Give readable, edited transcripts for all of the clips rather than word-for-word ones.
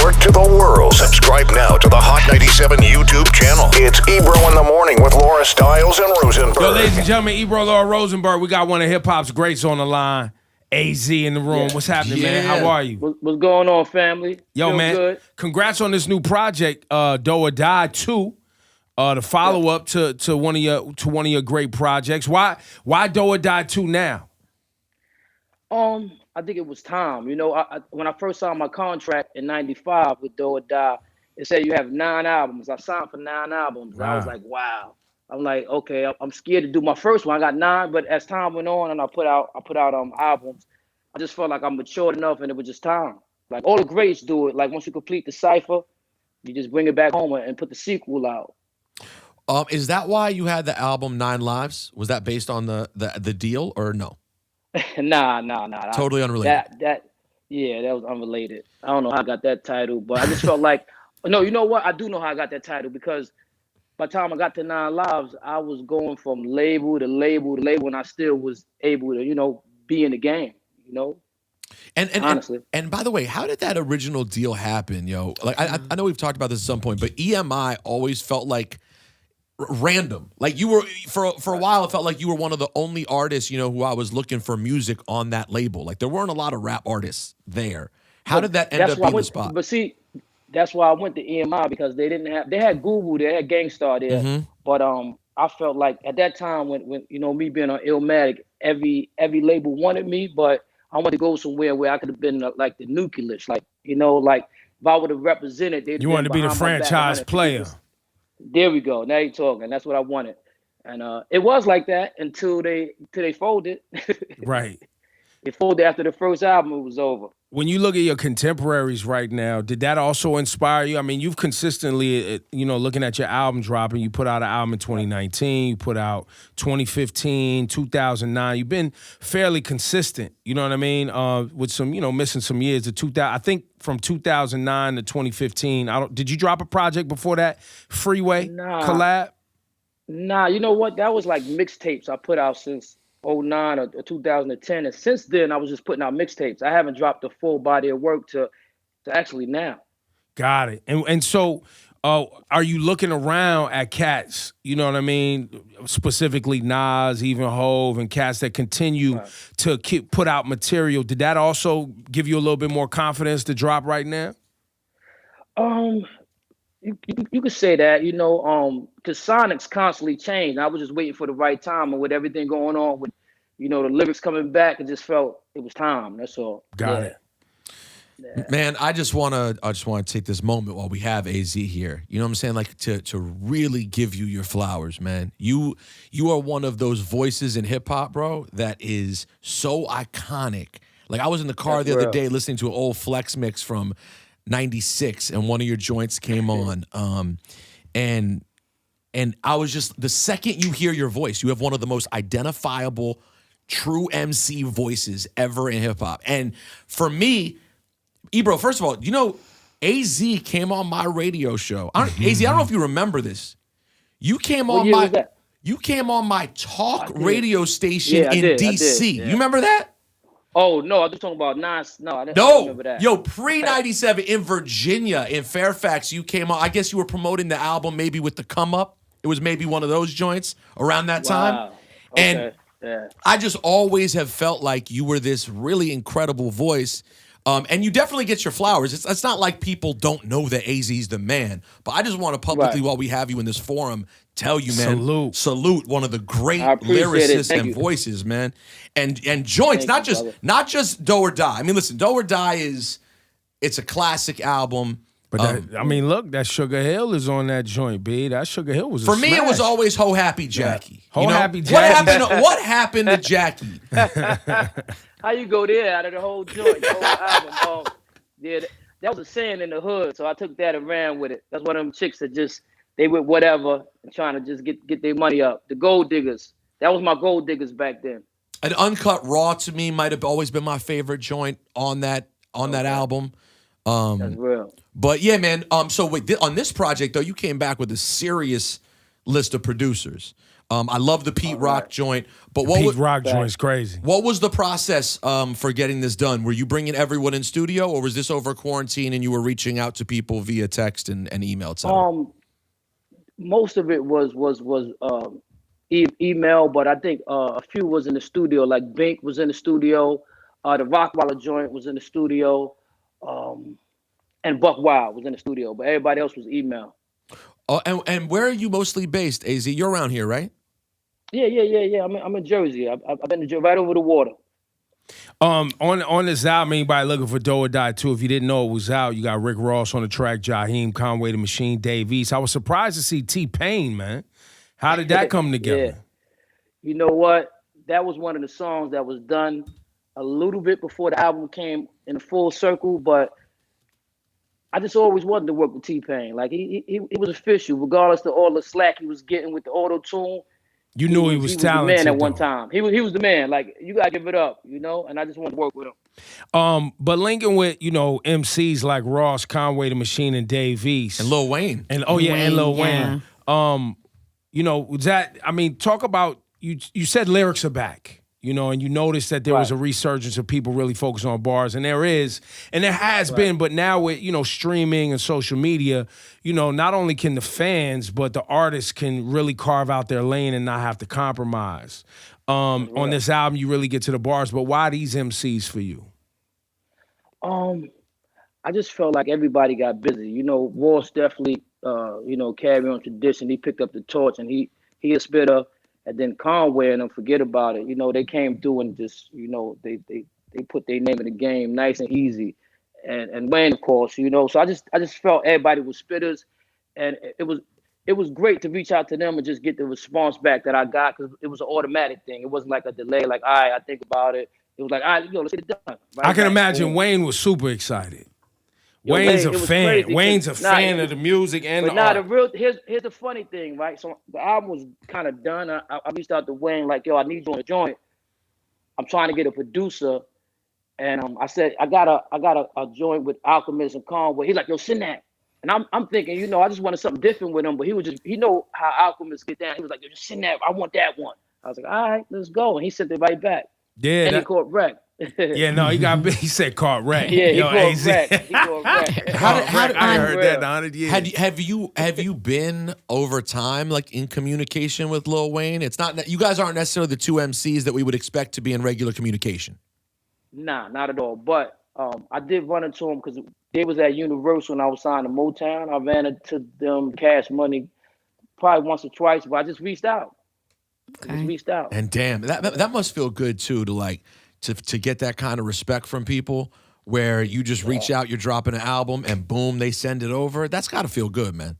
Network to the world. Subscribe now to the Hot 97 YouTube channel. It's Ebro in the Morning with Laura Stiles and Rosenberg. Yo, ladies and gentlemen, Ebro, Laura Rosenberg. We got one of hip-hop's greats on the line. AZ in the room. What's happening, man? How are you? What's going on, family? Yo, Feel man, good. Congrats on this new project, Do or Die 2. The follow-up to one of your great projects. Why Do or Die 2 now? I think it was time. You know, when I first signed my contract in '95 with Do or Die, it said you have 9 albums. I signed for 9 albums. Wow. I was like, wow. I'm like, okay, I'm scared to do my first one. I got 9, but as time went on and I put out albums, I just felt like I'm matured enough and it was just time. Like all the greats do it. Like once you complete the cipher, you just bring it back home and put the sequel out. Is that why you had the album 9 Lives? Was that based on the deal or no? Nah. Totally unrelated. That was unrelated. I don't know how I got that title, but I just felt like, no, you know what? I do know how I got that title because by the time I got to 9 Lives, I was going from label to label to label, and I still was able to, you know, be in the game, you know? And honestly. And by the way, how did that original deal happen, yo? Like, I know we've talked about this at some point, but EMI always felt like random. Like you were, for a while, it felt like you were one of the only artists, you know, who I was looking for music on that label. Like there weren't a lot of rap artists there. How did that end up being the spot? But see, that's why I went to EMI because they had Google, they had Gangstar there. But I felt like at that time when you know, me being on Illmatic, every label wanted me, but I wanted to go somewhere where I could have been like the nucleus, like, you know, like if I would have represented, you wanted to be the franchise player. There we go. Now you're talking. That's what I wanted, and it was like that until they folded. Right. It folded after the first album. It was over. When you look at your contemporaries right now, did that also inspire you? I mean, you've consistently, you know, looking at your album dropping, you put out an album in 2019, you put out 2015, 2009. You've been fairly consistent, you know what I mean? With some, you know, missing some years. I think from 2009 to 2015. Did you drop a project before that? Freeway collab? Nah, you know what? That was like mixtapes I put out since '09 or 2010, and since then I was just putting out mixtapes. I haven't dropped a full body of work to actually now. Got it. And so are you looking around at cats, you know what I mean, specifically Nas, even Hove, and cats that continue to put out material? Did that also give you a little bit more confidence to drop right now? You could say that, you know, because Sonics constantly change. I was just waiting for the right time, and with everything going on with, you know, the lyrics coming back, it just felt it was time. That's all. Got it. Yeah. Man, I just wanna take this moment while we have AZ here. You know what I'm saying? Like to really give you your flowers, man. You are one of those voices in hip hop, bro, that is so iconic. Like I was in the car the other day listening to an old Flex mix from '96, and one of your joints came on, and I was just, the second you hear your voice, you have one of the most identifiable, true MC voices ever in hip hop. And for me, Ebro, first of all, you know, AZ came on my radio show. AZ, I don't know if you remember this. You came on my talk radio station in DC. You remember that? Oh, no, I was talking about Nas. No, I didn't remember that. Yo, pre-97 in Virginia, in Fairfax, you came on. I guess you were promoting the album maybe with the Come Up. It was maybe one of those joints around that time. Okay. And I just always have felt like you were this really incredible voice. And you definitely get your flowers. It's not like people don't know that AZ's the man. But I just want to publicly, while we have you in this forum, tell you, man, salute one of the great lyricists and voices, man. And joints, not just Do or Die. I mean, listen, Do or Die it's a classic album. But I mean, look, that Sugar Hill is on that joint, B. That Sugar Hill was for me. It was always Ho Happy Jackie. Happy Jackie. What happened to Jackie? How you go there out of the whole joint, the whole album? Yeah, that was a saying in the hood, so I took that and ran with it. That's one of them chicks that just they with whatever and trying to just get their money up. The gold diggers. That was my gold diggers back then. An Uncut Raw to me might have always been my favorite joint on that album. That's real. But yeah, man. So wait, on this project though, you came back with a serious list of producers. I love the Pete Rock joint. But Pete Rock joint's crazy. What was the process for getting this done? Were you bringing everyone in studio, or was this over quarantine and you were reaching out to people via text and email, et cetera? Most of it was email, but I think a few was in the studio. Like Bink was in the studio, the Rockwilder joint was in the studio, and Buck Wild was in the studio. But everybody else was email. Oh, and where are you mostly based, AZ? You're around here, right? Yeah. I'm in Jersey. I've been to right over the water. On this album, anybody looking for Do or Die 2, if you didn't know it was out, you got Rick Ross on the track, Jaheim, Conway the Machine, Dave East. I was surprised to see T-Pain, man. How did that come together? Yeah. You know what? That was one of the songs that was done a little bit before the album came in a full circle, but I just always wanted to work with T-Pain. Like he was official, regardless of all the slack he was getting with the auto-tune. You knew he was talented. He was the man at one time. He was the man. Like, you gotta give it up, you know. And I just want to work with him. But linking with MCs like Ross, Conway the Machine, and Dave East, And Lil Wayne. and Lil Wayne. Was that? I mean, talk about you said lyrics are back. And you noticed that there was a resurgence of people really focusing on bars, and there has been, but now with, streaming and social media, not only can the fans, but the artists can really carve out their lane and not have to compromise. On this album, you really get to the bars, but why these MCs for you? I just felt like everybody got busy. Ross definitely, carry on tradition. He picked up the torch, and he a spitter. And then Conway and them, forget about it. They came through and just, they put their name in the game nice and easy. And Wayne, of course, So I just felt everybody was spitters, and it was great to reach out to them and just get the response back that I got, because it was an automatic thing. It wasn't like a delay, like, all right, I think about it. It was like, all right, let's get it done. Right, I can imagine Wayne was super excited. Wayne's a fan. Wayne's a fan of the music and the art. Here's the funny thing, right? So the album was kind of done. I reached out to Wayne like, yo, I need you on a joint. I'm trying to get a producer, and I said I got a joint with Alchemist and Conway. He's like, yo, send that. And I'm thinking, I just wanted something different with him, but he know how Alchemist get down. He was like, yo, just send that. I want that one. I was like, all right, let's go. And he sent it right back. Yeah, and he caught wreck. He said caught wreck. Yeah, he caught wreck. He caught wreck. I heard that in 100 years. Have you been over time like in communication with Lil Wayne? It's not, you guys aren't necessarily the two MCs that we would expect to be in regular communication. Nah, not at all. But I did run into him because they was at Universal when I was signed to Motown. I ran into them, Cash Money, probably once or twice, but I just reached out. And damn, that must feel good too, to get that kind of respect from people, where you just reach out, you're dropping an album, and boom, they send it over. That's got to feel good, man.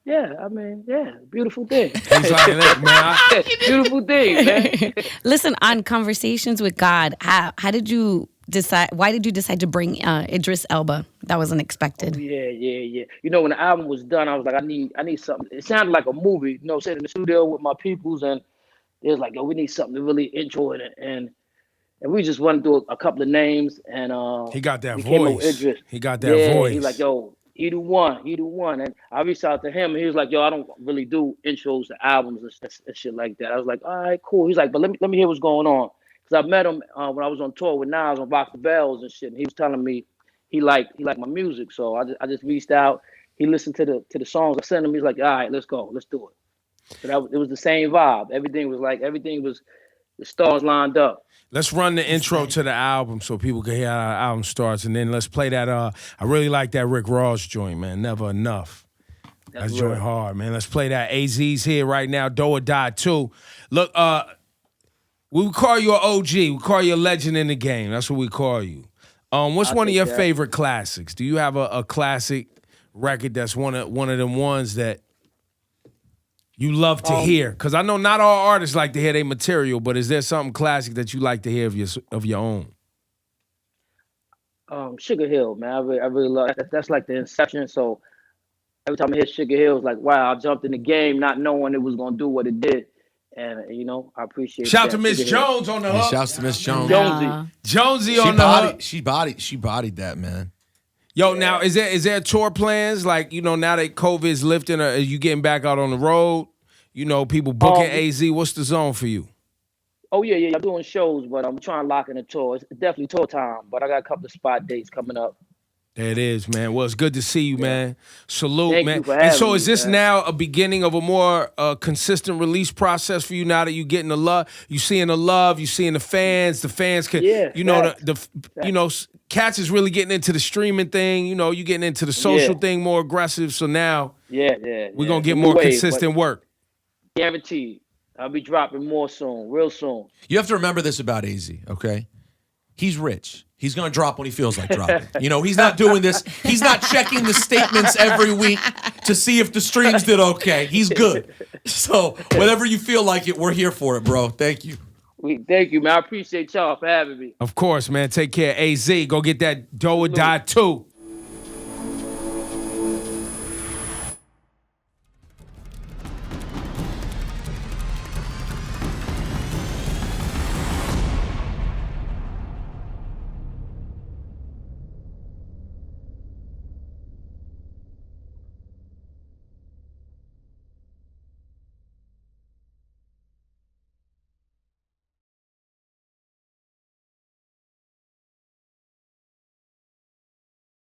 Yeah, I mean, beautiful thing. He's like, look, man, beautiful thing, man. Listen, on Conversations with God, how did you decide? Why did you decide to bring Idris Elba? That was unexpected. Oh, yeah. When the album was done, I was like, I need something. It sounded like a movie. Sitting in the studio with my peoples, and it was like, yo, we need something to really intro it, and we just went through a couple of names, and he got that voice. He got that voice. He's like, yo, he the one. And I reached out to him, and he was like, yo, I don't really do intros to albums and shit like that. I was like, all right, cool. He's like, but let me hear what's going on. Because I met him when I was on tour with Nas on Rock the Bells and shit, and he was telling me he liked my music. So I just reached out. He listened to the songs I sent him. He's like, all right, let's go. Let's do it. So it was the same vibe. Everything was the stars lined up. Let's run the intro to the album so people can hear how the album starts, and then let's play that. I really like that Rick Ross joint, man. Never Enough. That's joint hard, man. Let's play that. AZ's here right now. Do or Die 2. Look, we would call you an OG. We call you a legend in the game. That's what we call you. What's one of your favorite classics? Do you have a classic record that's one of them ones that you love to hear? Because I know not all artists like to hear their material, but is there something classic that you like to hear of your own? Sugar Hill, man. I really love that. That's like the inception. So every time I hear Sugar Hill, it's like, wow, I jumped in the game not knowing it was going to do what it did. And, I appreciate Shout that. to Miss Jones on the hook. Shouts to Miss Jones. Jonesy on the hook. She bodied that, man. Yo, now, is there tour plans? Like, now that COVID is lifting, are you getting back out on the road? people booking AZ. What's the zone for you? Oh yeah. I'm doing shows, but I'm trying to lock in a tour. It's definitely tour time, but I got a couple of spot dates coming up. There it is, man. Well, it's good to see you, man. Salute, Thank man. you for And having so is me, this man. now a beginning of a more consistent release process for you now that you're getting the love? You seeing the love, you seeing the fans can, Yeah, Cats is really getting into the streaming thing, you getting into the social thing more aggressive. So now we're going to get more consistent work. Guaranteed. I'll be dropping more soon, real soon. You have to remember this about AZ, okay? He's rich. He's going to drop when he feels like dropping. He's not doing this. He's not checking the statements every week to see if the streams did okay. He's good. So whenever you feel like it, we're here for it, bro. Thank you. Thank you, man. I appreciate y'all for having me. Of course, man. Take care. AZ, go get that Do or Die 2.